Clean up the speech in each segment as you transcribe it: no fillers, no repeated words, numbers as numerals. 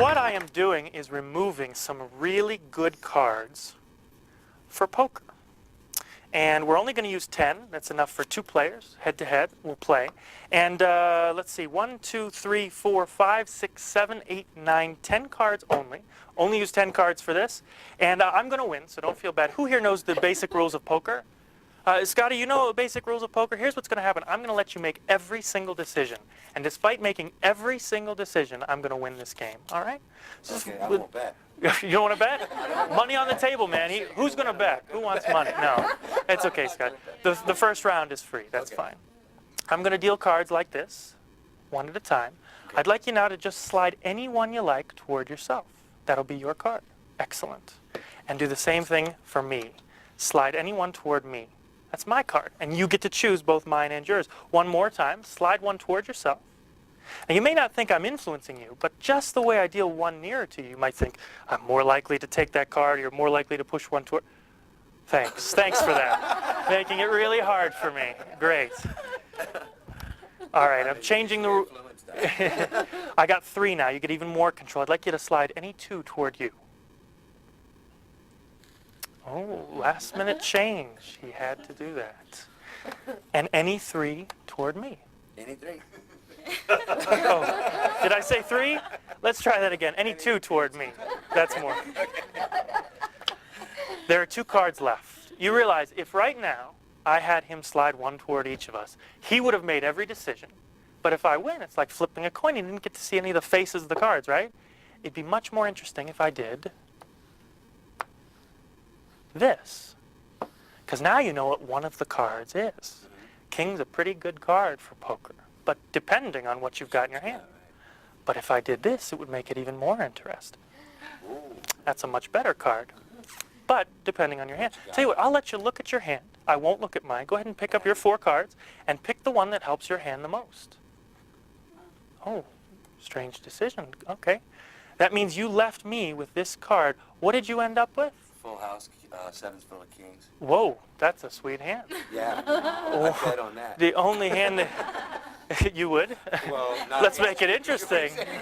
what I am doing is removing some really good cards for poker. And we're only going to use 10. That's enough for 2 players. Head-to-head, we'll play. And let's see, 1, 2, 3, 4, 5, 6, 7, 8, 9, 10 cards only. Only use 10 cards for this. And I'm going to win, so don't feel bad. Who here knows the basic rules of poker? Scotty, you know the basic rules of poker? Here's what's going to happen. I'm going to let you make every single decision. And despite making every single decision, I'm going to win this game. All right? So Okay, I won't bet. You don't want to bet? Money on the table, man. Who's going to bet? Who wants money? No. It's okay, Scott. The first round is free. That's fine. I'm going to deal cards like this, one at a time. Okay. I'd like you now to just slide any one you like toward yourself. That'll be your card. Excellent. And do the same thing for me. Slide any one toward me. That's my card. And you get to choose both mine and yours. One more time. Slide one toward yourself. Now, you may not think I'm influencing you, but just the way I deal one nearer to you, you might think, I'm more likely to take that card, you're more likely to push one toward... Thanks. Thanks for that. Making it really hard for me. Great. All right, I'm changing the... I got 3 now. You get even more control. I'd like you to slide any 2 toward you. Oh, last minute change. He had to do that. And any 3 toward me. Any 3? Oh, did I say 3? Let's try that again. Any 2 toward me. That's more. There are 2 cards left. You realize if right now I had him slide 1 toward each of us, he would have made every decision. But if I win, it's like flipping a coin. You didn't get to see any of the faces of the cards, right? It'd be much more interesting if I did this. Because now you know what one of the cards is. King's a pretty good card for poker, but depending on what you've got in your hand. But if I did this, it would make it even more interesting. That's a much better card, but depending on your hand. Tell you what, I'll let you look at your hand. I won't look at mine. Go ahead and pick up your 4 cards and pick the one that helps your hand the most. Oh, strange decision. Okay. That means you left me with this card. What did you end up with? Full house, 7's full of kings. Whoa, that's a sweet hand. Yeah, I bet on that. The only hand that... You would? Well, not Let's make it interesting. You always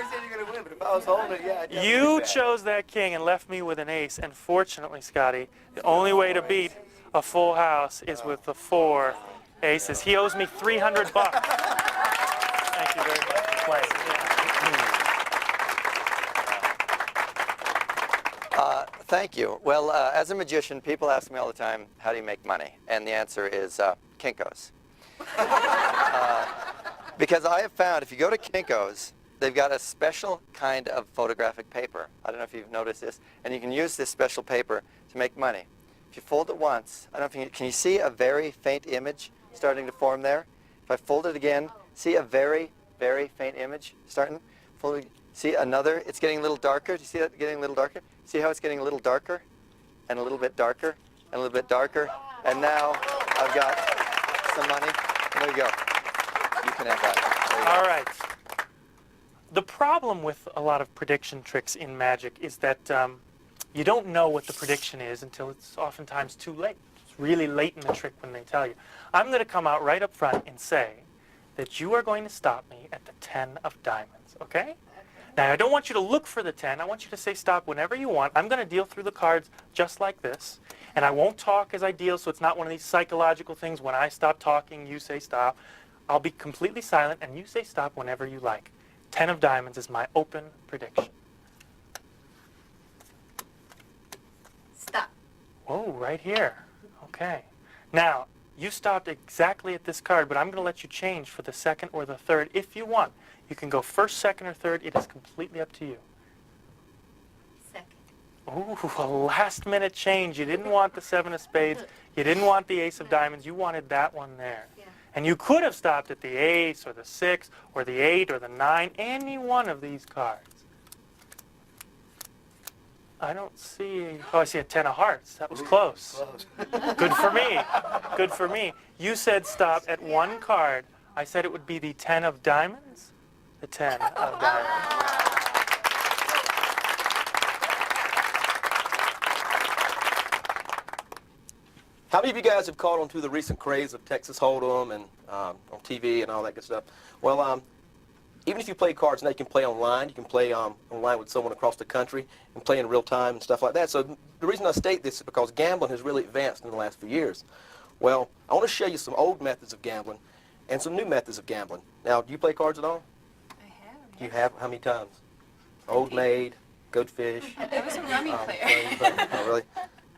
said you're going to win, but if I was holding it, yeah, I'd definitely You bet. chose that king and left me with an ace. And fortunately, Scotty, the only way to beat a full house is with the 4 aces. He owes me $300. Thank you very much for playing. Thank you. Well, as a magician, people ask me all the time, how do you make money? And the answer is Kinko's. Because I have found if you go to Kinko's, they've got a special kind of photographic paper. I don't know if you've noticed this. And you can use this special paper to make money. If you fold it once, I don't know if can you see a very faint image starting to form there? If I fold it again, see a very, very faint image starting? See another, it's getting a little darker. Do you see that getting a little darker? See how it's getting a little darker? And a little bit darker? And a little bit darker? And now I've got some money. There you go. You can have that. There you go. All right. The problem with a lot of prediction tricks in Magic is that you don't know what the prediction is until it's oftentimes too late. It's really late in the trick when they tell you. I'm going to come out right up front and say that you are going to stop me at the 10 of diamonds, okay? Now, I don't want you to look for the 10. I want you to say stop whenever you want. I'm going to deal through the cards just like this. And I won't talk as I deal, so it's not one of these psychological things. When I stop talking, you say stop. I'll be completely silent, and you say stop whenever you like. 10 of diamonds is my open prediction. Stop. Whoa, right here. Okay. Now, you stopped exactly at this card, but I'm going to let you change for the 2nd or the 3rd if you want. You can go 1st, 2nd, or 3rd. It is completely up to you. 2nd. Ooh, a last-minute change. You didn't want the 7 of spades. You didn't want the ace of diamonds. You wanted that one there. Yeah. And you could have stopped at the ace or the 6 or the 8 or the 9, any one of these cards. I don't see... Oh, I see a 10 of hearts. That was close. Good for me. Good for me. You said stop at one card. I said it would be the 10 of diamonds. The 10 of diamonds. How many of you guys have caught on to the recent craze of Texas Hold'em and on TV and all that good stuff? Well, even if you play cards now, you can play online. You can play online with someone across the country and play in real time and stuff like that. So the reason I state this is because gambling has really advanced in the last few years. Well, I want to show you some old methods of gambling and some new methods of gambling. Now, do you play cards at all? I have. You have? How many times? Old Maid, Goldfish. I was a rummy player. Oh, really?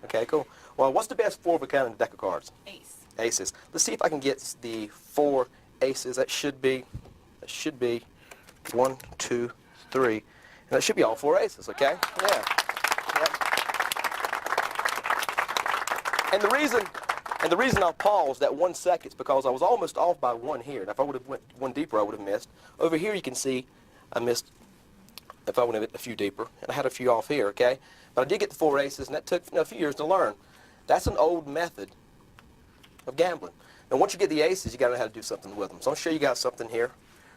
Okay, cool. Well, what's the best 4 of a kind in a deck of cards? Ace. Aces. Let's see if I can get the 4 aces. That should be 1, 2, 3. And that should be all 4 aces, okay? Yeah. Yep. And the reason I'll pause that 1 second is because I was almost off by 1 here. And if I would have went 1 deeper, I would have missed. Over here you can see I missed if I would have went a few deeper. And I had a few off here, okay? But I did get the 4 aces, and that took a few years to learn. That's an old method of gambling. Now, once you get the aces, you got to know how to do something with them. So I'm sure you got something here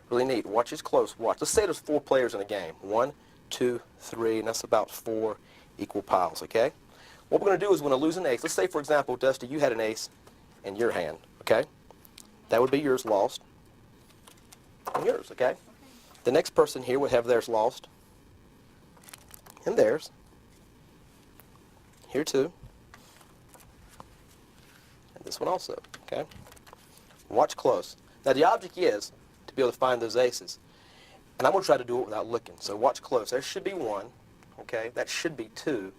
really neat. Watch this close. Watch. Let's say there's 4 players in a game. 1, 2, 3, and that's about 4 equal piles, okay? What we're going to do is we're going to lose an ace. Let's say, for example, Dusty, you had an ace in your hand, okay? That would be yours lost. And yours, okay? The next person here would have theirs lost. And theirs. Here too. And this one also, okay? Watch close. Now the object is to be able to find those aces. And I'm going to try to do it without looking. So watch close. There should be 1, okay? That should be 2.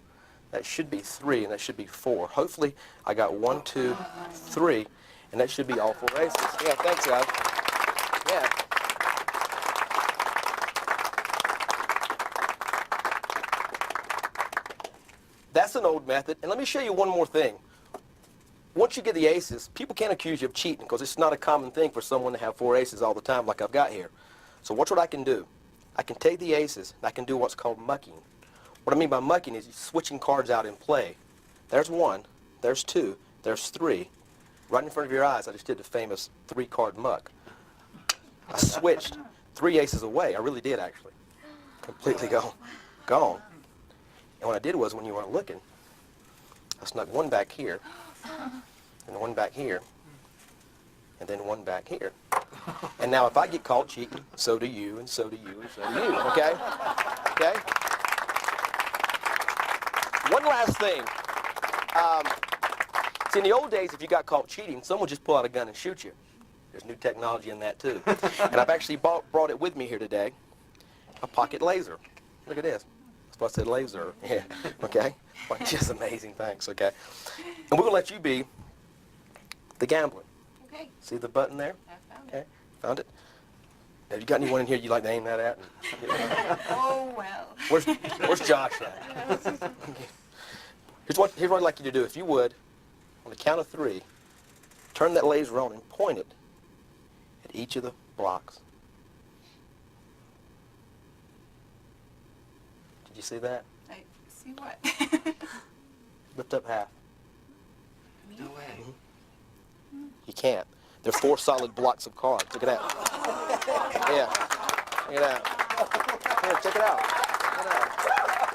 That should be 3, and that should be 4. Hopefully I got 1, 2, 3, and that should be all 4 aces. Yeah, thanks, guys. Yeah. That's an old method. And let me show you one more thing. Once you get the aces, people can't accuse you of cheating because it's not a common thing for someone to have 4 aces all the time like I've got here. So watch what I can do. I can take the aces and I can do what's called mucking. What I mean by mucking is switching cards out in play. There's 1, there's 2, there's 3. Right in front of your eyes, I just did the famous 3-card muck. I switched 3 aces away. I really did, actually. Completely gone. And what I did was, when you weren't looking, I snuck 1 back here, and 1 back here, and then 1 back here. And now if I get caught cheating, so do you, and so do you, and so do you, okay? Okay? One last thing. See, in the old days, if you got caught cheating, someone would just pull out a gun and shoot you. There's new technology in that, too. And I've actually brought it with me here today, a pocket laser. Look at this. That's why I said laser. Yeah, okay? Just amazing, thanks, okay? And we're going to let you be the gambler. Okay. See the button there? I found Okay, it. found it? Have you got anyone in here you'd like to aim that at? Oh, well. Where's Josh at? Here's what I'd like you to do. If you would, on the count of 3, turn that laser on and point it at each of the blocks. Did you see that? I see what? Lift up half. No way. You can't. They're 4 solid blocks of cards. Look at that. Yeah. Look at that. Here, check it out. Check it out.